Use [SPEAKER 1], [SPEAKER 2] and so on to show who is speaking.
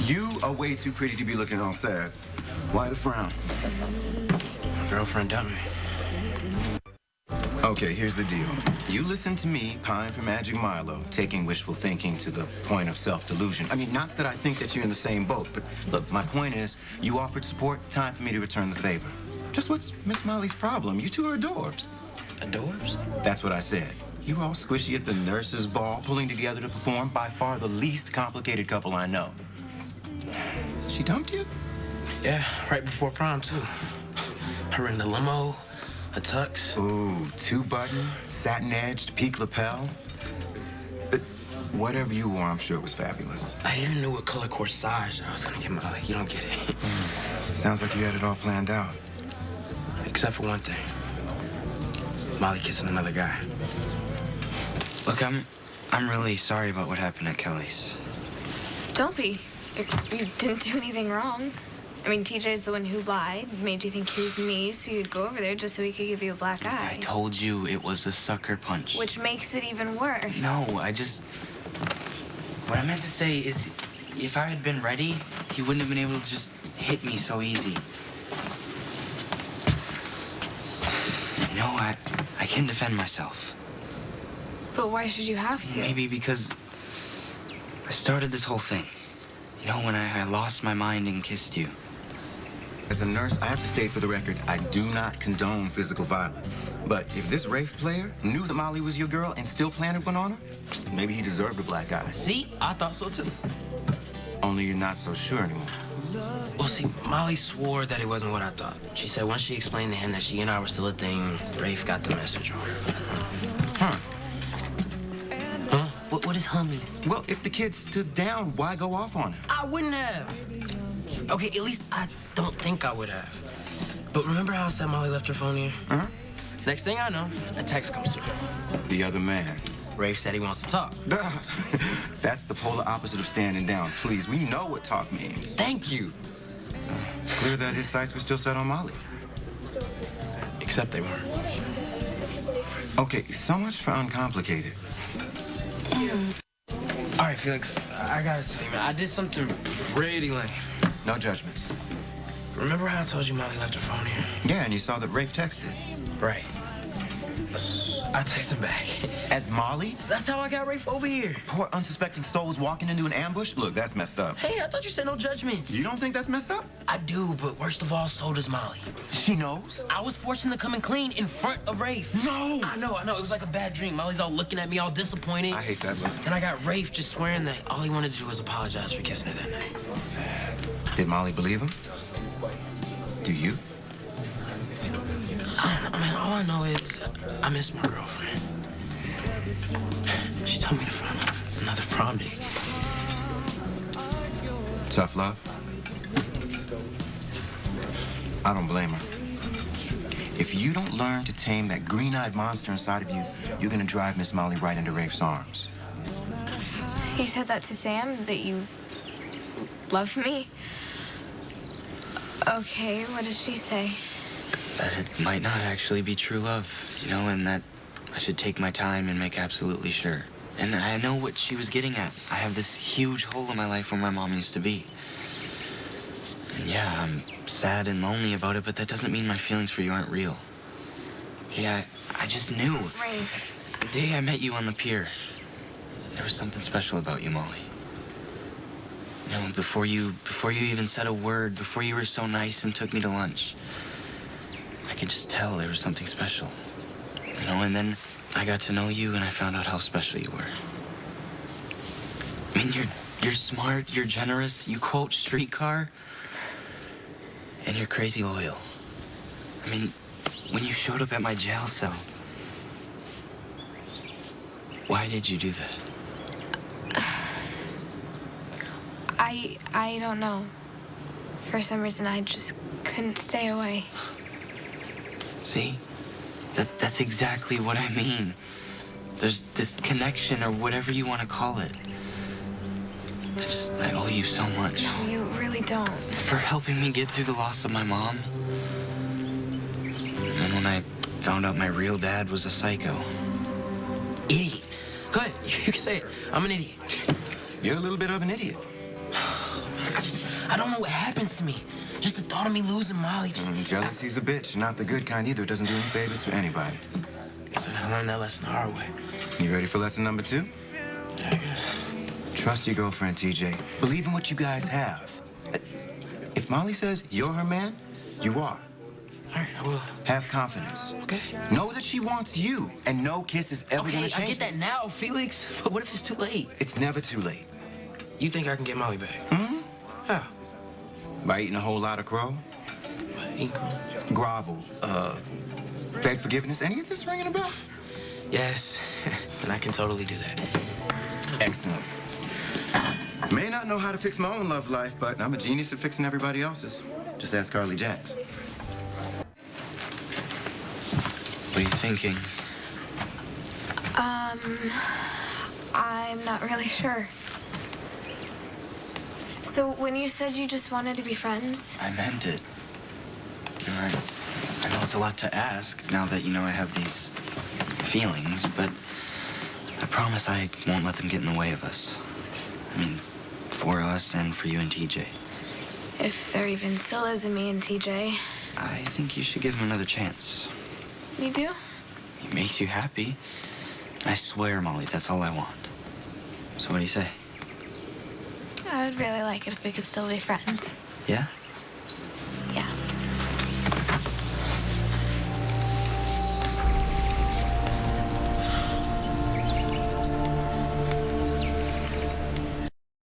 [SPEAKER 1] You are way too pretty to be looking all sad. Why the frown?
[SPEAKER 2] My girlfriend dumped me.
[SPEAKER 1] Okay, here's the deal. You listen to me pine for Magic Milo, taking wishful thinking to the point of self-delusion. I mean, not that I think that you're in the same boat, but look, my point is, you offered support, time for me to return the favor. Just what's Miss Molly's problem? You two are adorbs.
[SPEAKER 2] Adorbs?
[SPEAKER 1] That's what I said. You were all squishy at the nurses' ball, pulling together to perform, by far the least complicated couple I know. She dumped you?
[SPEAKER 2] Yeah, right before prom, too. Her in the limo, a tux.
[SPEAKER 1] Ooh, two-button, satin-edged, peak lapel. Whatever you wore, I'm sure it was fabulous.
[SPEAKER 2] I even knew what color corsage I was gonna get Molly. You don't get it.
[SPEAKER 1] Sounds like you had it all planned out.
[SPEAKER 2] Except for one thing. Molly kissing another guy.
[SPEAKER 3] Look, I'm really sorry about what happened at Kelly's.
[SPEAKER 4] Don't be. You didn't do anything wrong. I mean, TJ's the one who lied, made you think he was me, so you'd go over there just so he could give you a black eye.
[SPEAKER 3] I told you it was a sucker punch.
[SPEAKER 4] Which makes it even worse.
[SPEAKER 3] No, what I meant to say is, if I had been ready, he wouldn't have been able to just hit me so easy. You know, I can defend myself.
[SPEAKER 4] But why should you have to?
[SPEAKER 3] Maybe because I started this whole thing. You know, when I lost my mind and kissed you.
[SPEAKER 1] As a nurse, I have to state for the record, I do not condone physical violence. But if this Rafe player knew that Molly was your girl and still planted one on her, maybe he deserved a black eye.
[SPEAKER 2] See? I thought so, too.
[SPEAKER 1] Only you're not so sure anymore.
[SPEAKER 2] Well, see, Molly swore that it wasn't what I thought. She said once she explained to him that she and I were still a thing, Rafe got the message wrong.
[SPEAKER 1] Huh?
[SPEAKER 2] What does huh mean?
[SPEAKER 1] Well, if the kid stood down, why go off on him?
[SPEAKER 2] I wouldn't have. Okay, at least I don't think I would have. But remember how I said Molly left her phone here?
[SPEAKER 1] Uh-huh.
[SPEAKER 2] Next thing I know, a text comes through.
[SPEAKER 1] The other man.
[SPEAKER 2] Rafe said he wants to talk.
[SPEAKER 1] That's the polar opposite of standing down. Please, we know what talk means.
[SPEAKER 2] Thank you.
[SPEAKER 1] Clear that his sights were still set on Molly.
[SPEAKER 2] Except they weren't.
[SPEAKER 1] Okay, so much for uncomplicated.
[SPEAKER 2] All right, Felix, I gotta tell you, man, I did something pretty lame.
[SPEAKER 1] No judgments.
[SPEAKER 2] Remember how I told you Molly left her phone here?
[SPEAKER 1] Yeah, and you saw that Rafe texted.
[SPEAKER 2] Right. I texted him back.
[SPEAKER 1] As Molly?
[SPEAKER 2] That's how I got Rafe over here.
[SPEAKER 1] Poor unsuspecting soul was walking into an ambush? Look, that's messed up.
[SPEAKER 2] Hey, I thought you said no judgments.
[SPEAKER 1] You don't think that's messed up?
[SPEAKER 2] I do, but worst of all, so does Molly.
[SPEAKER 1] She knows?
[SPEAKER 2] I was forced to come and clean in front of Rafe.
[SPEAKER 1] No!
[SPEAKER 2] I know. It was like a bad dream. Molly's all looking at me, all disappointed.
[SPEAKER 1] I hate that look.
[SPEAKER 2] And I got Rafe just swearing that all he wanted to do was apologize for kissing her that night.
[SPEAKER 1] Did Molly believe him? Do you?
[SPEAKER 2] I don't know, man. All I know is I miss my girlfriend. She told me to find another prom date.
[SPEAKER 1] Tough love? I don't blame her. If you don't learn to tame that green-eyed monster inside of you, you're gonna drive Miss Molly right into Rafe's arms.
[SPEAKER 4] You said that to Sam, that you love me? Okay, what did she say?
[SPEAKER 3] That it might not actually be true love, you know, and that I should take my time and make absolutely sure. And I know what she was getting at. I have this huge hole in my life where my mom used to be. And yeah, I'm sad and lonely about it, but that doesn't mean my feelings for you aren't real. Okay, I just knew.
[SPEAKER 4] Rafe.
[SPEAKER 3] The day I met you on the pier, there was something special about you, Molly. You know, before you even said a word, before you were so nice and took me to lunch, I could just tell there was something special. You know, and then I got to know you and I found out how special you were. I mean, you're smart, you're generous, you quote Streetcar, and you're crazy loyal. I mean, when you showed up at my jail cell, why did you do that?
[SPEAKER 4] I don't know. For some reason, I just couldn't stay away.
[SPEAKER 3] See? That's exactly what I mean. There's this connection, or whatever you want to call it. I owe you so much.
[SPEAKER 4] No, you really don't.
[SPEAKER 3] For helping me get through the loss of my mom. And then when I found out my real dad was a psycho.
[SPEAKER 2] Idiot. Go ahead, you can say it. I'm an idiot.
[SPEAKER 1] You're a little bit of an idiot.
[SPEAKER 2] I don't know what happens to me. Just the thought of me losing Molly just...
[SPEAKER 1] Jealousy's a bitch. Not the good kind either. It doesn't do any favors for anybody.
[SPEAKER 2] So I gotta learn that lesson the hard way.
[SPEAKER 1] You ready for lesson number 2?
[SPEAKER 2] Yeah, I guess.
[SPEAKER 1] Trust your girlfriend, TJ. Believe in what you guys have. If Molly says you're her man, you are.
[SPEAKER 2] All right, I will.
[SPEAKER 1] Have confidence.
[SPEAKER 2] Okay.
[SPEAKER 1] Know that she wants you, and no kiss is ever gonna
[SPEAKER 2] Okay,
[SPEAKER 1] change
[SPEAKER 2] I get that now, Felix. But what if it's too late?
[SPEAKER 1] It's never too late.
[SPEAKER 2] You think I can get Molly back?
[SPEAKER 1] Mm-hmm.
[SPEAKER 2] How?
[SPEAKER 1] By eating a whole lot of crow,
[SPEAKER 2] What, eat crow?
[SPEAKER 1] grovel, beg forgiveness. Any of this ringing a bell?
[SPEAKER 2] Yes, and I can totally do that.
[SPEAKER 1] Excellent. May not know how to fix my own love life, but I'm a genius at fixing everybody else's. Just ask Carly Jacks.
[SPEAKER 3] What are you thinking?
[SPEAKER 4] I'm not really sure. So when you said you just wanted to be friends,
[SPEAKER 3] I meant it. You know, I know it's a lot to ask now that you know I have these feelings, but I promise I won't let them get in the way of us. I mean, for us and for you and TJ.
[SPEAKER 4] if there even still is a me and TJ.
[SPEAKER 3] I think you should give him another chance.
[SPEAKER 4] You do?
[SPEAKER 3] He makes you happy. I swear, Molly, that's all I want. So what do you say?
[SPEAKER 4] I would really like it if we could still be friends.
[SPEAKER 3] Yeah?